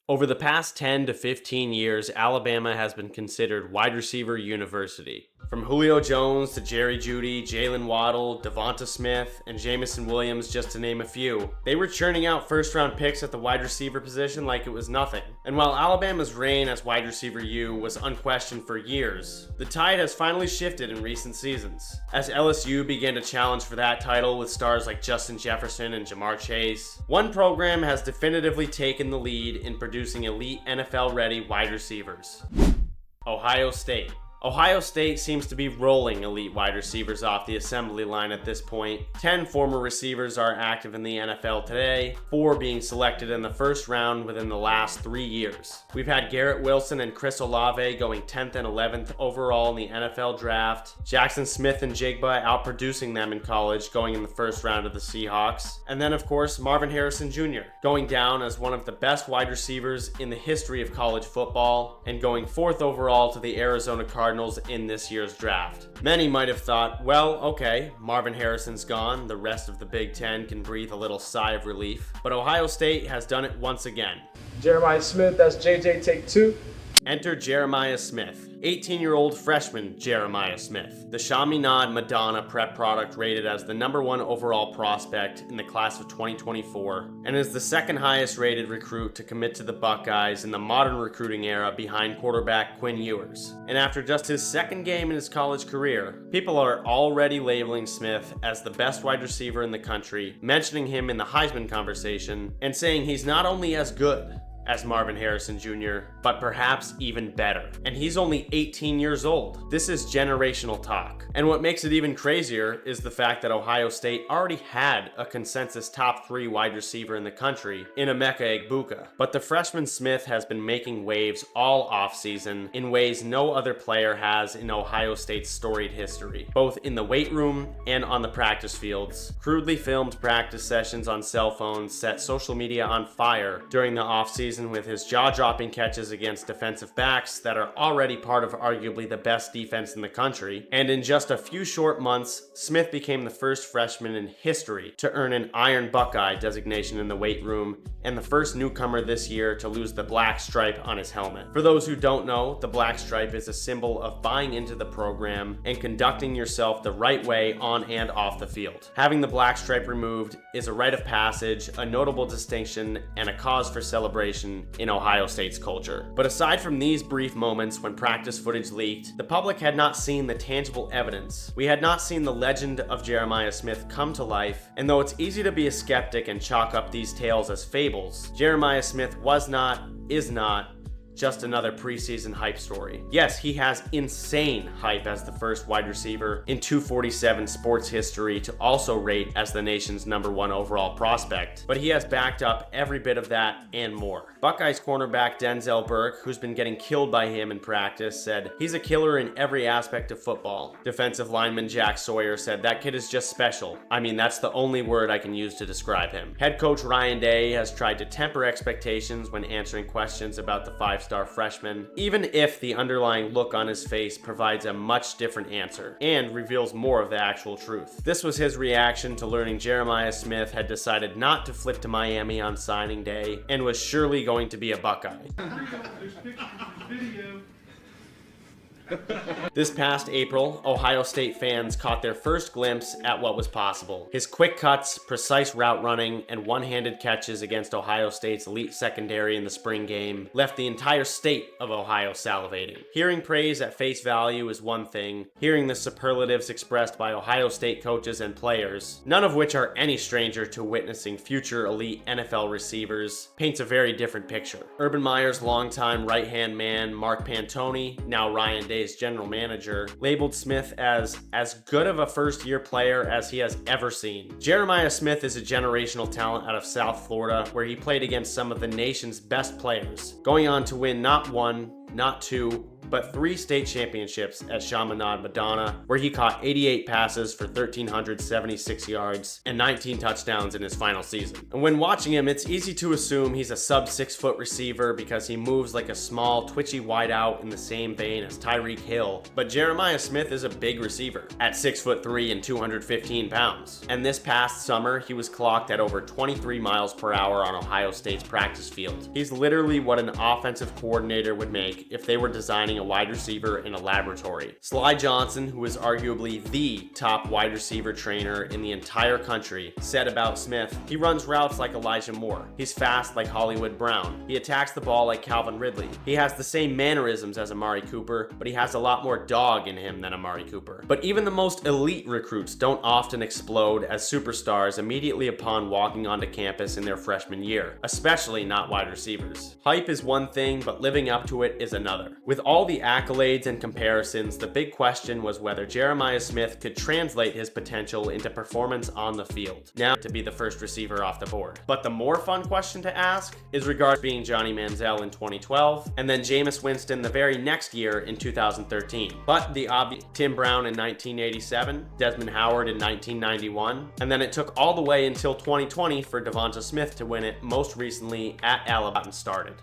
Over the past 10 to 15 years, Alabama has been considered wide receiver university. From Julio Jones to Jerry Jeudy, Jalen Waddle, Devonta Smith, and Jamison Williams, just to name a few, they were churning out first-round picks at the wide receiver position like it was nothing. And while Alabama's reign as wide receiver U was unquestioned for years, the tide has finally shifted in recent seasons, as LSU began to challenge for that title with stars like Justin Jefferson and Jamar Chase. One program has definitively taken the lead in producing elite NFL-ready wide receivers: Ohio State. Ohio State seems to be rolling elite wide receivers off the assembly line at this point. 10 former receivers are active in the NFL today, 4 being selected in the first round within the last 3 years. We've had Garrett Wilson and Chris Olave going 10th and 11th overall in the NFL draft, Jackson Smith and Jigba outproducing them in college, going in the first round of the Seahawks, and then of course Marvin Harrison Jr., going down as one of the best wide receivers in the history of college football, and going 4th overall to the Arizona Cardinals in this year's draft. Many might have thought, well, okay, Marvin Harrison's gone, the rest of the Big Ten can breathe a little sigh of relief, but Ohio State has done it once again. Jeremiah Smith, that's JJ, take 2. Enter Jeremiah Smith, 18-year-old freshman Jeremiah Smith, the Chaminade Madonna prep product, rated as the #1 overall prospect in the class of 2024, and is the second highest rated recruit to commit to the Buckeyes in the modern recruiting era behind quarterback Quinn Ewers. And after just his second game in his college career, people are already labeling Smith as the best wide receiver in the country, mentioning him in the Heisman conversation, and saying he's not only as good as Marvin Harrison Jr., but perhaps even better. And he's only 18 years old. This is generational talk. And what makes it even crazier is the fact that Ohio State already had a consensus top 3 wide receiver in the country in Emeka Egbuka. But the freshman Smith has been making waves all offseason in ways no other player has in Ohio State's storied history, both in the weight room and on the practice fields. Crudely filmed practice sessions on cell phones set social media on fire during the offseason with his jaw-dropping catches against defensive backs that are already part of arguably the best defense in the country. And in just a few short months, Smith became the first freshman in history to earn an Iron Buckeye designation in the weight room, and the first newcomer this year to lose the black stripe on his helmet. For those who don't know, the black stripe is a symbol of buying into the program and conducting yourself the right way on and off the field. Having the black stripe removed is a rite of passage, a notable distinction, and a cause for celebration in Ohio State's culture. But aside from these brief moments when practice footage leaked, the public had not seen the tangible evidence. We had not seen the legend of Jeremiah Smith come to life, and though it's easy to be a skeptic and chalk up these tales as fables, Jeremiah Smith is not just another preseason hype story. Yes, he has insane hype as the first wide receiver in 247 sports history to also rate as the nation's #1 overall prospect, but he has backed up every bit of that and more. Buckeyes cornerback Denzel Burke, who's been getting killed by him in practice, said, "He's a killer in every aspect of football." Defensive lineman Jack Sawyer said, "That kid is just special. I mean, that's the only word I can use to describe him." Head coach Ryan Day has tried to temper expectations when answering questions about the five-star freshman, even if the underlying look on his face provides a much different answer and reveals more of the actual truth. This was his reaction to learning Jeremiah Smith had decided not to flip to Miami on signing day and was surely going to be a Buckeye. This past April, Ohio State fans caught their first glimpse at what was possible. His quick cuts, precise route running, and one-handed catches against Ohio State's elite secondary in the spring game left the entire state of Ohio salivating. Hearing praise at face value is one thing. Hearing the superlatives expressed by Ohio State coaches and players, none of which are any stranger to witnessing future elite NFL receivers, paints a very different picture. Urban Meyer's longtime right-hand man, Mark Pantoni, now Ryan Day, general manager, labeled Smith as good of a first-year player as he has ever seen. Jeremiah Smith is a generational talent out of South Florida, where he played against some of the nation's best players, going on to win not 1, not 2, but 3 state championships at Chaminade Madonna, where he caught 88 passes for 1,376 yards and 19 touchdowns in his final season. And when watching him, it's easy to assume he's a sub 6-foot receiver because he moves like a small, twitchy wideout in the same vein as Tyreek Hill, but Jeremiah Smith is a big receiver at 6'3" and 215 pounds. And this past summer, he was clocked at over 23 miles per hour on Ohio State's practice field. He's literally what an offensive coordinator would make if they were designing a wide receiver in a laboratory. Sly Johnson, who is arguably the top wide receiver trainer in the entire country, said about Smith, "He runs routes like Elijah Moore. He's fast like Hollywood Brown. He attacks the ball like Calvin Ridley. He has the same mannerisms as Amari Cooper, but he has a lot more dog in him than Amari Cooper." But even the most elite recruits don't often explode as superstars immediately upon walking onto campus in their freshman year, especially not wide receivers. Hype is one thing, but living up to it is another. With all the accolades and comparisons, the big question was whether Jeremiah Smith could translate his potential into performance on the field, now to be the first receiver off the board. But the more fun question to ask is regarding being Johnny Manziel in 2012, and then Jameis Winston the very next year in 2013. But the obvious: Tim Brown in 1987, Desmond Howard in 1991, and then it took all the way until 2020 for Devonta Smith to win it, most recently at Alabama started.